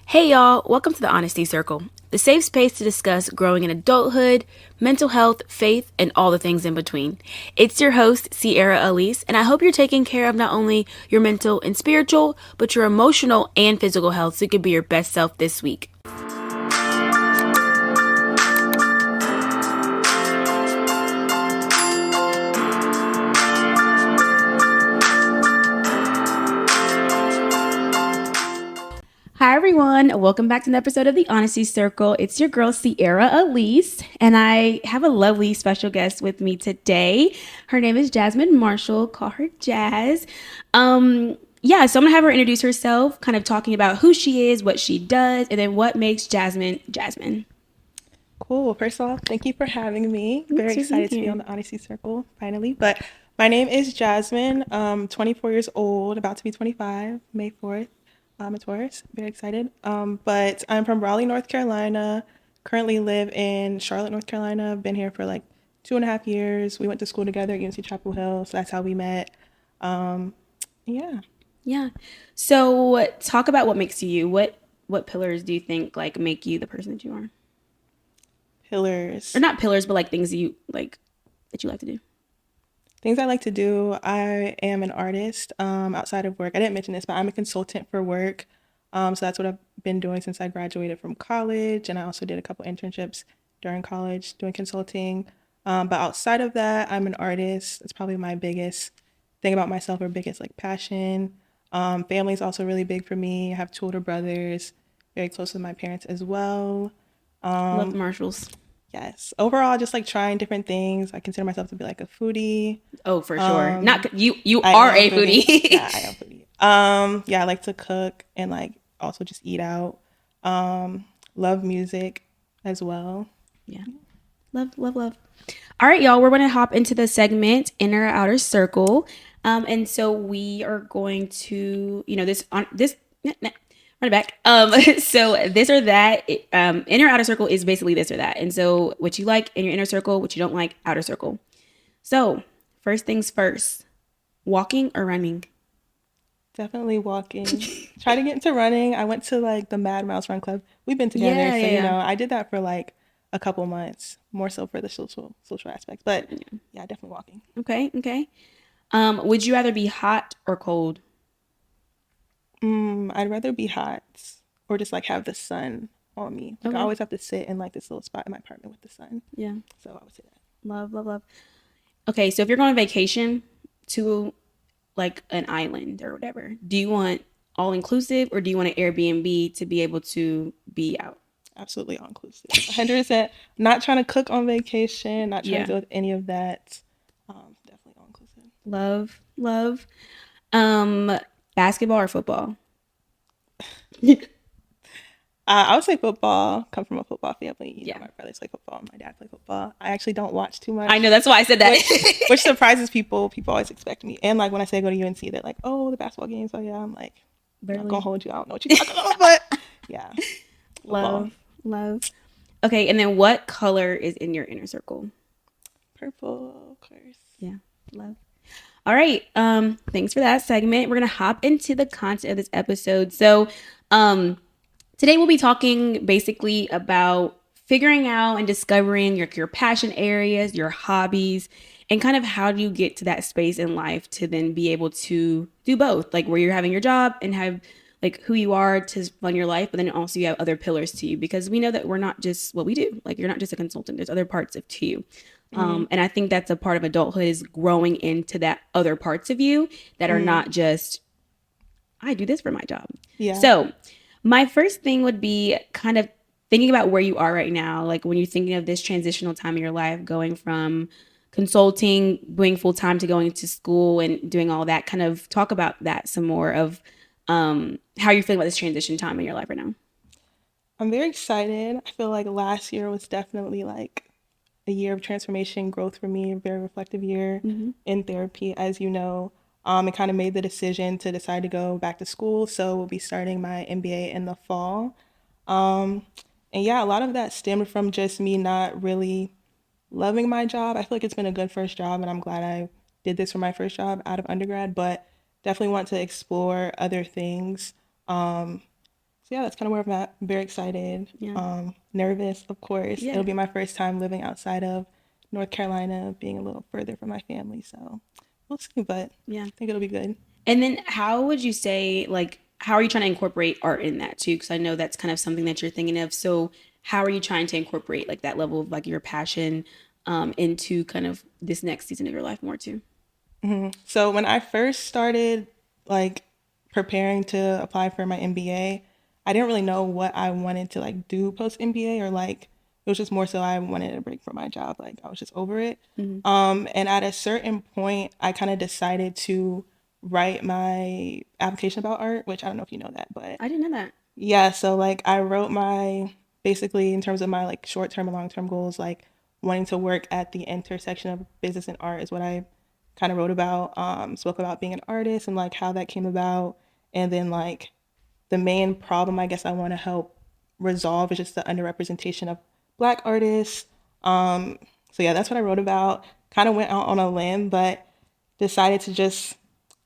Hey y'all, welcome to the Honesty Circle, the safe space to discuss growing in adulthood, mental health, faith, and all the things in between. It's your host, Sierra Elise, and I hope you're taking care of not only your mental and spiritual, but your emotional and physical health so you can be your best self this week. Hi everyone, welcome back to an episode of the Honesty Circle. It's your girl Sierra Elise, and I have a lovely special guest with me today. Her name is Jasmine Marshall. Call her Jazz. So I'm gonna have her introduce herself, kind of talking about who she is, what she does, and then what makes Jasmine Jasmine. Cool. First off, thank you for having me. Very Thanks for being excited to be here. on the Honesty Circle finally. But my name is Jasmine. 24 years old, about to be 25, May 4th. I'm a Taurus. Very excited. But I'm from Raleigh, North Carolina. Currently live in Charlotte, North Carolina. I've been here for like 2.5 years. We went to school together at UNC Chapel Hill, so that's how we met. Um, yeah. Yeah. So talk about what makes you you. What pillars do you think like make you the person that you are? Or Pillars. not pillars, but like things that you like that you like to do. Things I like to do. I am an artist outside of work. I didn't mention this, but I'm a consultant for work. So that's what I've been doing since I graduated from college. And I also did a couple internships during college doing consulting. But outside of that, I'm an artist. It's probably my biggest thing about myself or biggest like passion. Family is also really big for me. I have two older brothers, very close with my parents as well. Love the Marshalls. Yes. Overall, just like trying different things. I consider myself to be like a foodie. Oh, for sure. Not you. You I are am a foodie. foodie. Yeah, I am foodie. Yeah, I like to cook and like also just eat out. Love music as well. Yeah. Love, love, love. All right, y'all. We're going to hop into the segment Inner or Outer Circle. And so we are going to, this on this. Run it back. So this or that, inner outer circle is basically this or that. And so what you like in your inner circle, what you don't like, outer circle. So first things first, walking or running? Definitely walking. Try to get into running. I went to like the Mad Mouse Run Club. We've been together, Yeah, so yeah, yeah. I did that for like a couple months, more so for the social aspects. But yeah, definitely walking. Okay, okay. Would you rather be hot or cold? I'd rather be hot or just like have the sun on me. Like I Okay. always have to sit in like this little spot in my apartment with the sun. Yeah. So I would say that. Love, love, love. Okay, so if you're going on vacation to like an island or whatever, do you want all inclusive or do you want an Airbnb to be able to be out? Absolutely all inclusive. 100%. Not trying to cook on vacation, not trying to Yeah. deal with any of that. Definitely all inclusive. Love, love. Basketball or football? I would say football. Come from a football family. Yeah. My brothers play football. My dad play football. I actually don't watch too I know much, that's why I said that. which surprises people. People always expect me. And like when I say I go to UNC, they're like, "Oh, the basketball games." So yeah, I'm like, I'm not gonna Barely. hold you. I don't know what you're talking about, but yeah, football. Love, love. Okay, and then what color is in your inner circle? Purple, of course. Yeah, love. All right. Thanks for that segment. We're gonna hop into the content of this episode. So, today we'll be talking basically about figuring out and discovering your passion areas, your hobbies, and kind of how do you get to that space in life to then be able to do both, like where you're having your job and have like who you are to run your life, but then also you have other pillars to you because we know that we're not just what we do. Like you're not just a consultant. There's other parts of to you. And I think that's a part of adulthood is growing into that other parts of you that are not just I do this for my job. Yeah. So my first thing would be kind of thinking about where you are right now. Like when you're thinking of this transitional time in your life, going from consulting, doing full time to going to school and doing all that, kind of talk about that some more of how you're feeling about this transition time in your life right now. I'm very excited. I feel like last year was definitely like a year of transformation, growth for me, a very reflective year in therapy, as you know. And kind of made the decision to decide to go back to school. So we'll be starting my MBA in the fall. Um, and yeah, a lot of that stemmed from just me not really loving my job. I feel like it's been a good first job, and I'm glad I did this for my first job out of undergrad, but definitely want to explore other things. So yeah, that's kind of where I'm at. I'm very excited, Yeah. nervous, of course. It'll Yeah. be my first time living outside of North Carolina, being a little further from my family. So we'll see, but Yeah. I think it'll be good. And then how would you say, like, how are you trying to incorporate art in that too? Because I know that's kind of something that you're thinking of. So how are you trying to incorporate like that level of like your passion into kind of this next season of your life more too? So when I first started like preparing to apply for my MBA, I didn't really know what I wanted to like do post MBA or like it was just more so I wanted a break from my job. Like I was just over it. Mm-hmm. And at a certain point, I kind of decided to write my application about art, which I don't know if you know that, but I didn't know that. yeah, so like I wrote my basically in terms of my like short term and long term goals, like wanting to work at the intersection of business and art is what I kind of wrote about. Spoke about being an artist and like how that came about, and then like the main problem I guess I want to help resolve is just the underrepresentation of Black artists. So yeah, that's what I wrote about. Kind of went out on a limb, but decided to just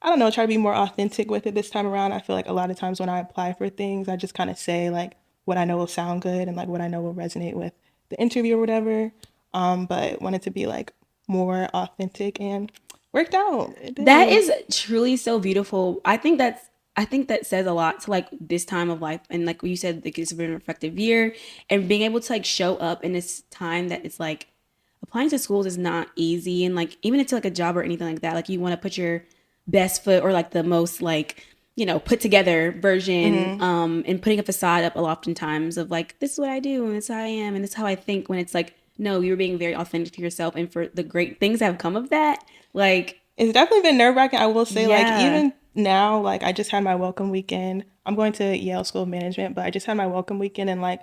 I don't know, try to be more authentic with it this time around. I feel like a lot of times when I apply for things, I just kind of say like what I know will sound good and like what I know will resonate with the interview or whatever. But wanted to be like more authentic and worked out. It That did. is truly so beautiful. I think that says a lot to like this time of life and like you said like it's been an effective year and being able to like show up in this time that it's like applying to schools is not easy and like even into like a job or anything like that like you want to put your best foot or like the most like put together version Mm-hmm. and putting a facade up a lot oftentimes of like this is what I do and this is how I am and this is how I think when it's like no you're being very authentic to yourself and for the great things that have come of that like It's definitely been nerve wracking. I will say, like, yeah. even now, like, I just had my welcome weekend. I'm going to Yale School of Management, but I just had my welcome weekend, and like,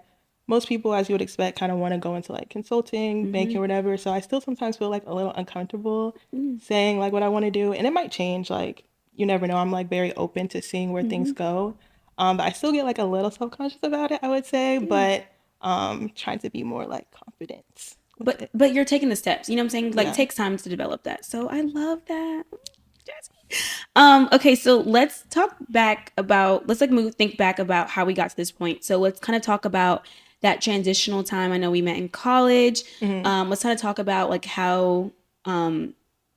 most people, as you would expect, kind of want to go into like consulting, banking, Mm-hmm. whatever. So I still sometimes feel like a little uncomfortable Mm-hmm. saying like what I want to do, and it might change. Like, you never know. I'm like very open to seeing where things Mm-hmm. go. But I still get like a little self conscious about it, I would say, Yeah. but trying to be more like confident with But it. you're taking the steps. You know what I'm saying? Like it Yeah. takes time to develop that. So I love that. Jasmine. Okay, so let's talk back about let's like move think back about how we got to this point. So let's kind of talk about that transitional time. I know we met in college. Mm-hmm. Let's kind of talk about like how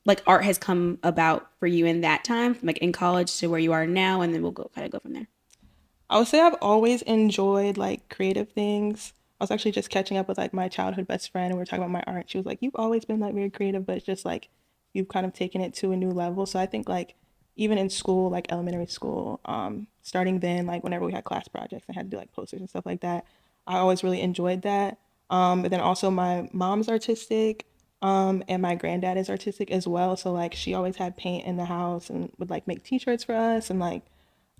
like art has come about for you in that time, from like in college to where you are now, and then we'll go kind of go from there. I would say I've always enjoyed like creative things. I was actually just catching up with like my childhood best friend and we were talking about my art. She was like, "You've always been like very creative, but it's just like you've kind of taken it to a new level." So I think like even in school, like elementary school, starting then, like whenever we had class projects, I had to do like posters and stuff like that. I always really enjoyed that. But then also my mom's artistic, and my granddad is artistic as well. So like she always had paint in the house and would like make t-shirts for us and like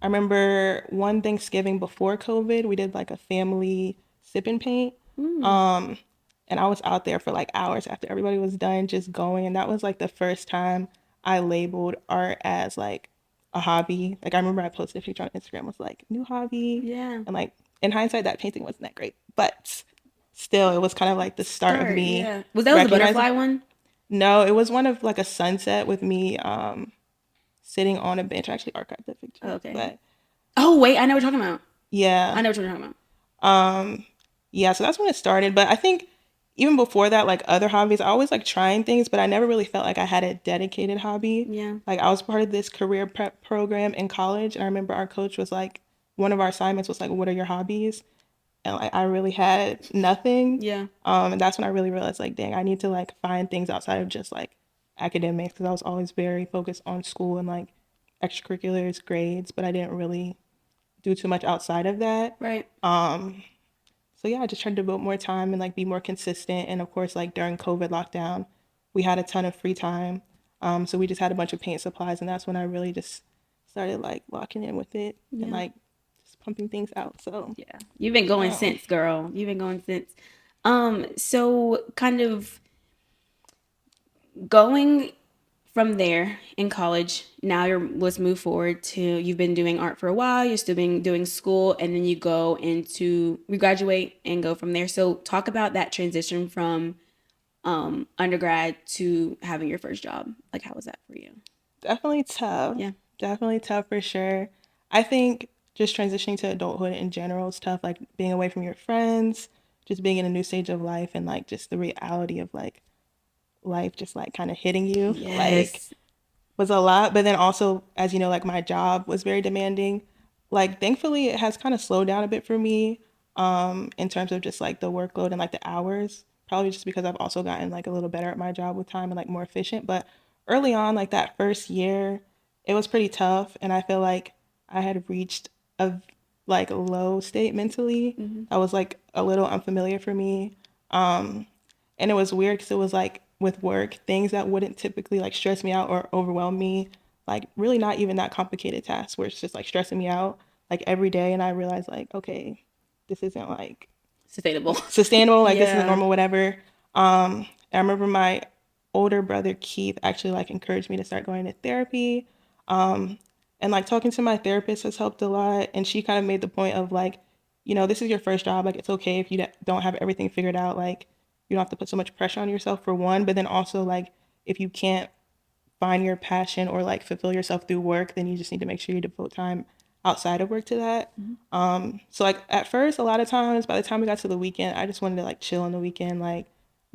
I remember one Thanksgiving before COVID, we did like a family sip and paint. Mm, Um, and I was out there for like hours after everybody was done, just going. And that was like the first time I labeled art as like a hobby. Like I remember I posted a picture on Instagram was like new hobby. yeah. And like in hindsight, that painting wasn't that great, but still, it was kind of like the start of Start, me yeah. Was that was the recognizing. butterfly one? No, it was one of like a sunset with me sitting on a bench. I actually archived that Oh, picture, okay. but Oh wait, I know what you're talking about. yeah. I know what you're talking about. Um, yeah, so that's when it started. But I think even before that, like other hobbies, I always like trying things, but I never really felt like I had a dedicated hobby. Yeah. Like I was part of this career prep program in college, and I remember our coach was like, one of our assignments was like, "What are your hobbies?" And like I really had nothing. Yeah. And that's when I really realized like, dang, I need to like find things outside of just like academics because I was always very focused on school and like extracurriculars, grades, but I didn't really do too much outside of that. Right. Um, so yeah, I just tried to devote more time and like be more consistent. And of course, like during COVID lockdown, we had a ton of free time. So we just had a bunch of paint supplies, and that's when I really just started like locking in with it and Yeah. like just pumping things out. So Yeah. You've been going yeah, since, girl. You've been going since. So kind of going from there in college, now you're let's move forward to you've been doing art for a while, you're still been doing school, and then you go into we graduate and go from there. So talk about that transition from undergrad to having your first job. Like how was that for you? definitely tough. Yeah. Definitely tough for sure. I think just transitioning to adulthood in general is tough. Like being away from your friends, just being in a new stage of life, and like just the reality of like life just like kind of hitting you. Like Yes. was a lot. But then also, as you know, like my job was very demanding. Like thankfully, it has kind of slowed down a bit for me in terms of just like the workload and like the hours. Probably just because I've also gotten like a little better at my job with time and like more efficient. But early on, like that first year, it was pretty tough, and I feel like I had reached a like low state mentally. Mm-hmm. That was like a little unfamiliar for me. Um, and it was weird because it was like with work, things that wouldn't typically like stress me out or overwhelm me, like really not even that complicated tasks where it's just like stressing me out like every day. And I realized like, okay, this isn't like Sustainable. sustainable, like this isn't Yeah. normal, whatever. I remember my older brother Keith actually like encouraged me to start going to therapy. Um, and like talking to my therapist has helped a lot. And she kind of made the point of like, you know, this is your first job. Like it's okay if you don't have everything figured out. Like you don't have to put so much pressure on yourself for one, but then also like if you can't find your passion or like fulfill yourself through work, then you just need to make sure you devote time outside of work to that. Mm-hmm. So like at first, a lot of times, by the time we got to the weekend, I just wanted to like chill on the weekend, like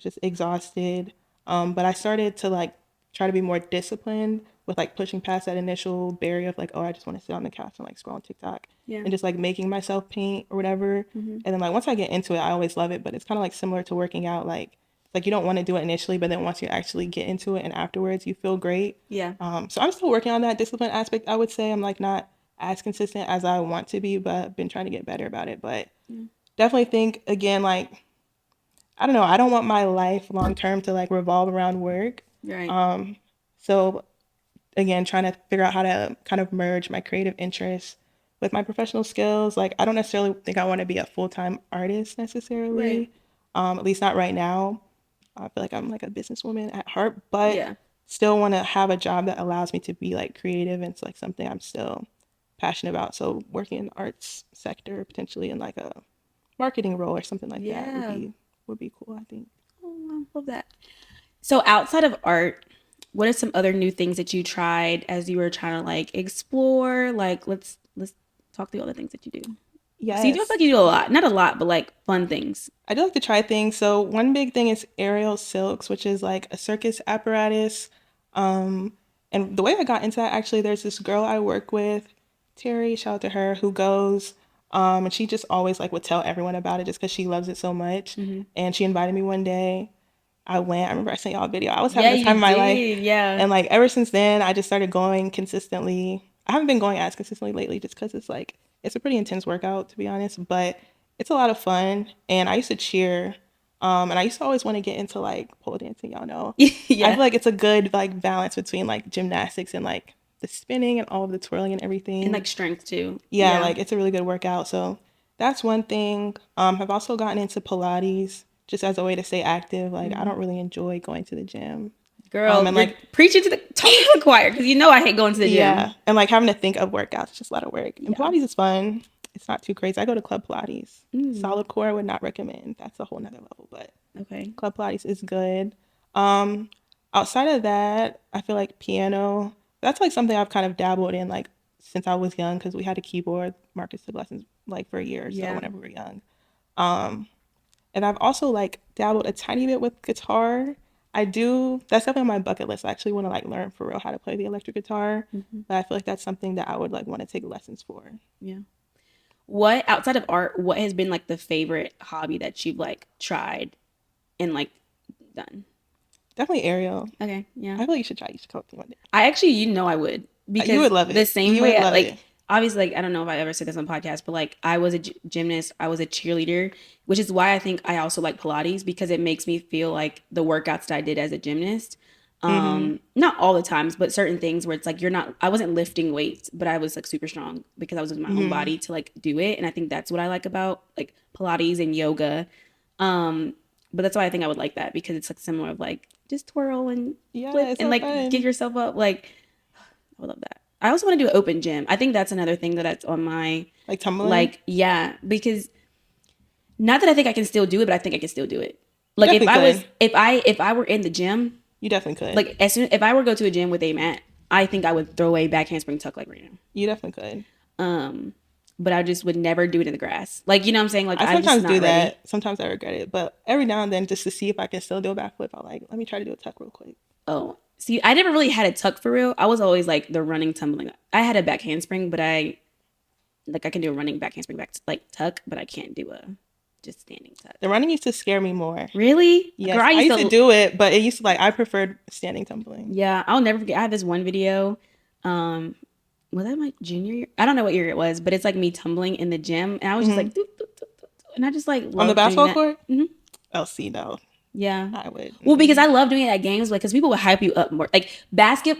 just exhausted. But I started to like try to be more disciplined with like pushing past that initial barrier of like, oh, I just want to sit on the couch and like scroll on TikTok Yeah. and just like making myself paint or whatever. Mm-hmm. And then like once I get into it, I always love it. But it's kind of like similar to working out, like you don't want to do it initially, but then once you actually get into it and afterwards, you feel great. Yeah. So I'm still working on that discipline aspect. I would say I'm like not as consistent as I want to be, but I've been trying to get better about it. But Yeah. definitely think again, like I don't know, I don't want my life long term to like revolve around work. Right. So again, trying to figure out how to kind of merge my creative interests with my professional skills. Like I don't necessarily think I want to be a full time artist Right. necessarily. At least not right now. I feel like I'm like a businesswoman at heart, but Yeah. still want to have a job that allows me to be like creative and it's like something I'm still passionate about. So working in the arts sector, potentially in like a marketing role or something like that Yeah. would be cool, I think. Oh, I love that. So outside of art, what are some other new things that you tried as you were trying to like explore? Like let's talk through all the things that you do. So you do feel Yes. like you do a lot, not a lot, but like fun things. I do like to try things. So one big thing is aerial silks, which is like a circus apparatus. Um, and the way I got into that, actually, there's this girl I work with, Terry, shout out to her, who goes, and she just always like would tell everyone about it just because she loves it so much. Mm-hmm. And she invited me one day. I went. I remember I sent y'all a video. I was having Yeah, the you time of my life, did. Yeah. and like ever since then, I just started going consistently. I haven't been going as consistently lately, just because it's like it's a pretty intense workout to be honest, but it's a lot of fun. And I used to cheer, and I used to always want to get into like pole dancing. Y'all know, I Yeah. feel like it's a good like balance between like gymnastics and like the spinning and all of the twirling and And everything. like strength too. Yeah, Yeah. like it's a really good workout. So that's one thing. I've also gotten into Pilates just as a way to stay active. Like I Mm-hmm. don't really enjoy going to the gym. Girl, And you're like preaching to the talking to the choir because you know I hate going to the yeah, gym. and like having to think of workouts is just a lot of work. And Yeah. Pilates is fun. It's not too crazy. I go to Club Pilates. Mm, Solid core I would not recommend. That's a whole nother level, but okay. Club Pilates is good. Um, Outside of that, I feel like piano. That's like something I've kind of dabbled in like since I was young because we had a keyboard. Marcus took lessons like for a year or so Yeah. whenever we were young. Um, and I've also like dabbled a tiny bit with guitar. I do. That's definitely on my bucket list. I actually want to like learn for real how to play the electric guitar, Mm-hmm. but I feel like that's something that I would like want to take lessons for. Yeah. What outside of art, what has been like the favorite hobby that you've like tried and like done? Definitely aerial. Okay, yeah. I feel like you should try. You should come with me one day. I actually, you know, I would You because would love the it. same You would way, love like it. obviously, like I don't know if I ever said this on podcast, but like I was a gymnast, I was a cheerleader, which is why I think I also like Pilates because it makes me feel like the workouts that I did as a gymnast. Mm-hmm. Not all the times, but certain things where it's like you're not. I wasn't lifting weights, but I was like super strong because I was using my own Mm-hmm. body to like do it, and I think that's what I like about like Pilates and yoga. Um, but that's why I think I would like that because it's like similar of like just twirl and Yeah, flip it's and so like give fun. yourself up. Like I would love that. I also want to do an open gym. I think that's another thing that's on my Like tumbling. like yeah because not that I think I can still do it, but I think I can still do it. You Like definitely could. if I were in the gym, You definitely could. like as soon if I were to go to a gym with a mat, I think I would throw a back handspring tuck like right now. You definitely could. Um, but I just would never do it in the grass. Like, you know what I'm saying? Like, I I'm just sometimes not do ready. that. Sometimes I regret it, but every now and then, just to see if I can still do a backflip, I'll like let me try to do a tuck real quick. Oh, see, I never really had a tuck for real. I was always like the running tumbling. I had a back handspring, but I can do a running back handspring back like tuck, but I can't do a just standing tuck. The running used to scare me more. Really? Girl, Yes, I I used used to to. do it, but it used to like I preferred standing tumbling. Yeah, I'll never forget. I have this one video. Um, was that my junior year? I don't know what year it was, but it's like me tumbling in the gym, and I was just Hmm. like, doop, doop, doop, doop, and I just like On the love doing basketball that. court. Hmm. Oh, see, no, Yeah. I would. Well, because Mm-mm. I love doing it at games, like, because people would hype you up more. Like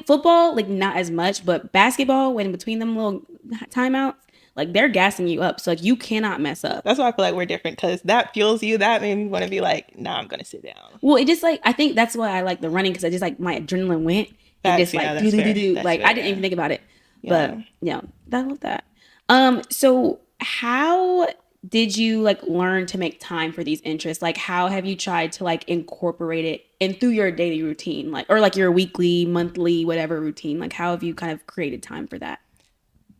football, like not as much, but basketball, when between them little timeouts, like they're gassing you up, so like you cannot mess up. That's why I feel like we're different because that fuels you. That made me want to be like, nah, I'm gonna sit down. Well, it just like I think that's why I like the running because I just like my adrenaline went and That's just yeah, like do that's do do fair. do. That's Like I fair. didn't Yeah, even think about it, but yeah. yeah, I love that. So how did you like learn to make time for these interests? Like, how have you tried to like incorporate it in through your daily routine, like or like your weekly, monthly, whatever routine? Like, how have you kind of created time for that?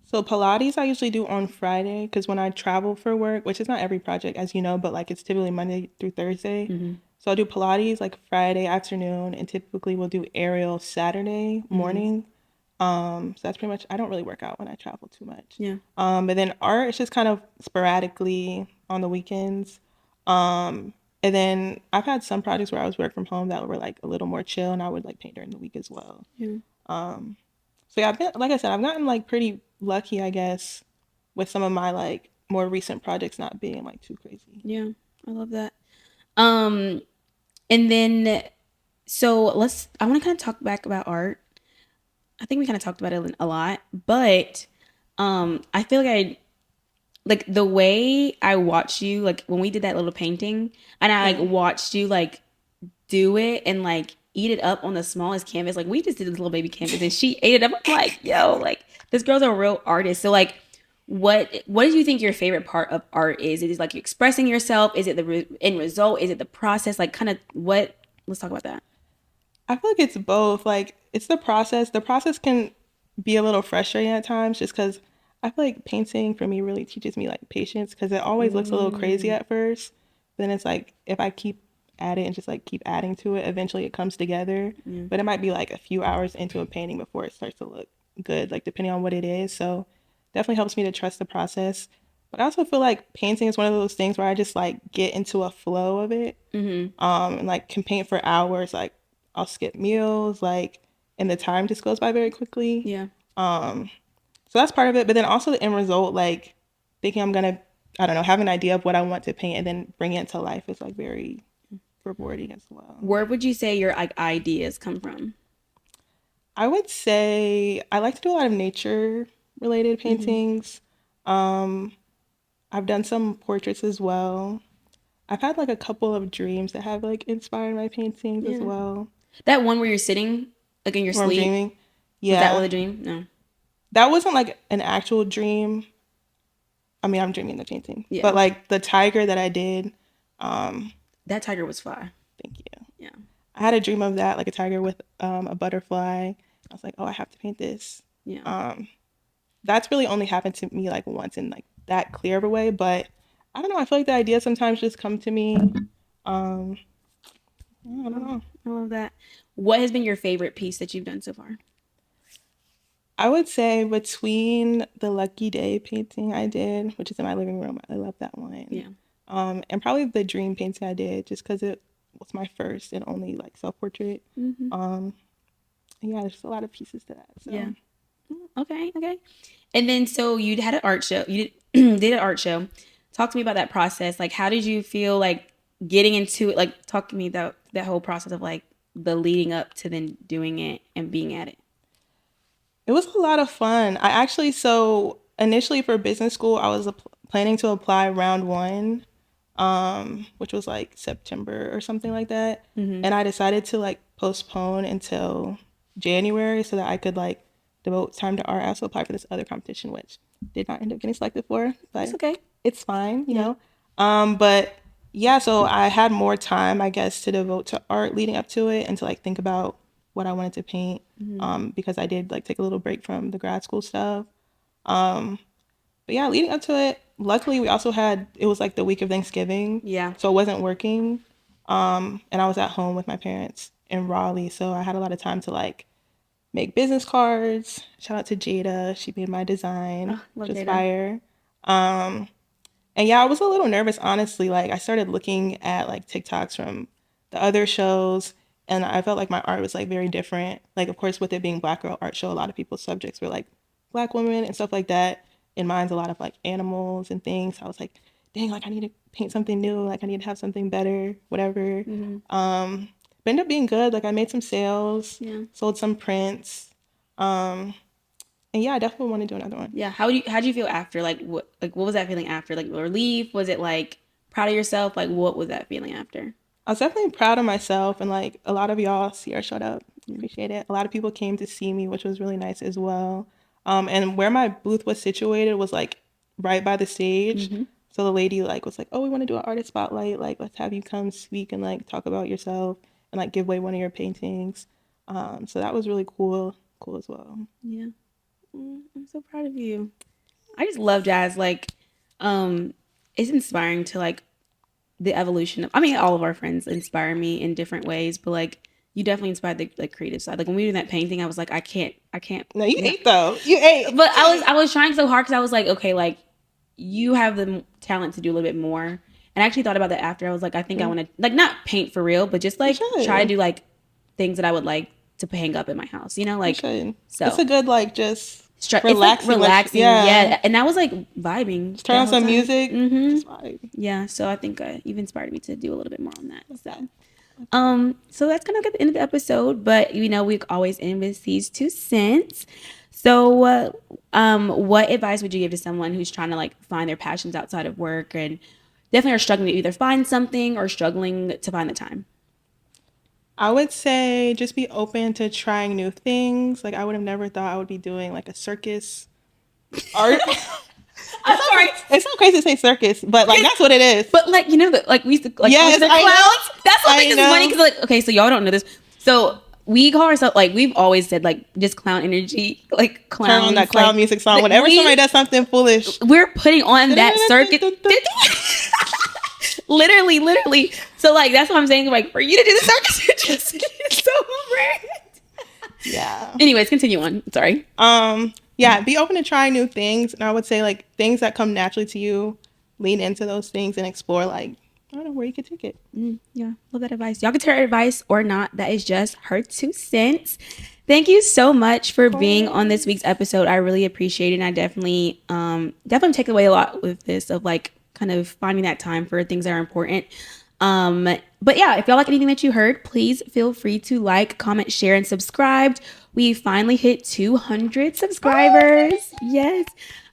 So Pilates I usually do on Friday because when I travel for work, which is not every project as you know, but like it's typically Monday through Thursday. Mm-hmm. So I'll do Pilates like Friday afternoon, and typically we'll do aerial Saturday Mm-hmm. morning. So that's pretty much. I don't really work out when I travel too much. Yeah. But then art is just kind of sporadically on the weekends. And then I've had some projects where I was work from home that were like a little more chill, and I would like paint during the week as well. Yeah. Um, so yeah, I've been like I said, I've gotten like pretty lucky, I guess, with some of my like more recent projects not being like too crazy. Yeah. I love that. Um, and then so I want to kind of talk back about art. I think we kind of talked about it a lot, but I feel like I like the way I watched you like when we did that little painting and I like Yeah, watched you like do it and like eat it up on the smallest canvas. Like we just did this little baby canvas and she ate it up. I'm like, yo, like this girl's a real artist. So like what do you think your favorite part of art is? It is like expressing yourself? Is it the end result? Is it the process? Like kind of what let's talk about that. I feel like it's both. Like it's the process. The process can be a little frustrating at times, just because I feel like painting for me really teaches me like patience, because it always looks a little crazy Mm, at first. Then it's like if I keep at it and just like keep adding to it, eventually it comes together. yeah. But it might be like a few hours into a painting before it starts to look good, like depending on what it is. So definitely helps me to trust the process. But I also feel like painting is one of those things where I just like get into a flow of it, Mm-hmm. and like can paint for hours. Like I'll skip meals, like, and the time just goes by very quickly. Yeah. Um, so that's part of it. But then also the end result, like thinking I'm gonna, I don't know, have an idea of what I want to paint and then bring it to life is like very rewarding as well. Where would you say your like ideas come from? I would say I like to do a lot of nature related Mm-hmm. paintings. Um, I've done some portraits as well. I've had like a couple of dreams that have like inspired my paintings as Yeah. well. That one where you're sitting like in your Where I'm sleep. dreaming. Was that Yeah. really a dream? No. That wasn't like an actual dream. I mean, I'm dreaming the painting, but Yeah. like the tiger that I did, That tiger was fly. thank you. Yeah. I had a dream of that, like a tiger with a butterfly. I was like, oh, I have to paint this. Yeah. Um, that's really only happened to me like once in like that clear of a way, but I don't know. I feel like the ideas sometimes just come to me. Um, I don't Oh, know. I love that. What has been your favorite piece that you've done so far? I would say between the Lucky Day painting I did, which is in my living room, I love that one. Yeah. And probably the dream painting I did, just because it was my first and only like self portrait. Mm-hmm. Um, yeah, there's a lot of pieces to that. Yeah. So Okay. Okay. And then so you had an art show. You did, did an art show. Talk to me about that process. Like, how did you feel like getting into it? Like, talk to me that whole process of like the leading up to then doing it and being at it. it was a lot of fun. I actually, so initially for business school, I was planning to apply round one, which was like September or something like that. Mm-hmm. And I decided to like postpone until January so that I could like devote time to art. I also applied for this other competition, which did not end up getting selected for, It's but okay. it's fine, you Yeah. know. But yeah, so I had more time, I guess, to devote to art leading up to it and to like think about what I wanted to paint. Mm-hmm. Because I did like take a little break from the grad school stuff. Um, But yeah, leading up to it, luckily we also had, it was like the week of Thanksgiving. Yeah. So it wasn't working. And I was at home with my parents in Raleigh. So I had a lot of time to like make business cards. Shout out to Jada. She made my design, Oh, which love was Jada. fire. Um, and yeah, I was a little nervous, honestly. Like I started looking at like TikToks from the other shows, and I felt like my art was like very different. Like of course, with it being Black Girl Art Show, a lot of people's subjects were like Black women and stuff like that. In mine's a lot of like animals and things. So I was like, dang, like I need to paint something new. Like I need to have something better, whatever. Mm-hmm. But ended up being good. Like I made some sales, Yeah. sold some prints. And yeah, I definitely want to do another one. Yeah. How'd you feel after? What was that feeling after? Like relief? Was it like proud of yourself? Like what was that feeling after? I was definitely proud of myself, and like a lot of y'all, Sierra showed up. Yeah. Appreciate it. A lot of people came to see me, which was really nice as well. And where my booth was situated was like right by the stage. Mm-hmm. So the lady like was like, "Oh, we want to do an artist spotlight. Like, let's have you come speak and like talk about yourself and like give away one of your paintings." So that was really cool as well. Yeah. I'm so proud of you. I just love jazz. Like, it's inspiring to like the evolution of. I mean, all of our friends inspire me in different ways, but like you definitely inspired the like creative side. Like when we were doing that painting, I was like, I can't. No, you No. ate though. You ate. But I was trying so hard because I was like, okay, like you have the talent to do a little bit more. And I actually thought about that after. I was like, I think I want to like not paint for real, but just You like try to should. do like things that I would like to hang up in my house. You know, You like should. It's so. a good like just It's like relaxing. Like relaxing, yeah, yeah. And I was like vibing just turn that on whole some time. music. Mm-hmm. Just vibe. Yeah, so I think you've inspired me to do a little bit more on that. Love that. So, Love that. so that's kind of at the end of the episode. But you know, we always end with these 2 cents. So, what advice would you give to someone who's trying to like find their passions outside of work and definitely are struggling to either find something or struggling to find the time? I would say just be open to trying new things. Like I would have never thought I would be doing like a circus art. I'm sorry. It's not crazy to say circus, but like that's what it is. But like you know that like we used to like Yes, the I know. clowns. That's what I makes this know. funny because like okay, so y'all don't know this. So we call ourselves like we've always said like just clown energy, like clowns. Turn on that clown like, music song. Whenever somebody does something foolish, we're putting on that circuit. literally. So like that's what I'm saying. Like for you to do the circus, you're just it's so weird. yeah. Anyways, continue on. Sorry. Yeah, be open to trying new things. And I would say like things that come naturally to you, lean into those things and explore like, I don't know where you could take it. Yeah, love that advice. Y'all can take her advice or not. That is just her 2 cents. Thank you so much for being on this week's episode. I really appreciate it. And I definitely take away a lot with this of like kind of finding that time for things that are important. But yeah, if y'all like anything that you heard, please feel free to like, comment, share, and subscribe. We finally hit 200 subscribers. Yes.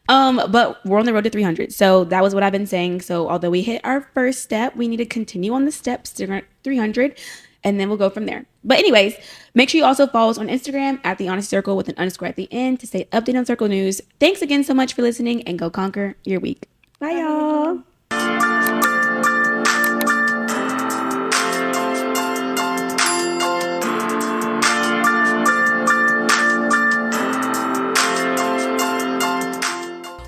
But we're on the road to 300. So that was what I've been saying. So although we hit our first step, we need to continue on the steps to 300 and then we'll go from there. But anyways, make sure you also follow us on Instagram at The Honest Circle with an underscore at the end to stay updated on Circle News. Thanks again so much for listening and go conquer your week. Bye y'all.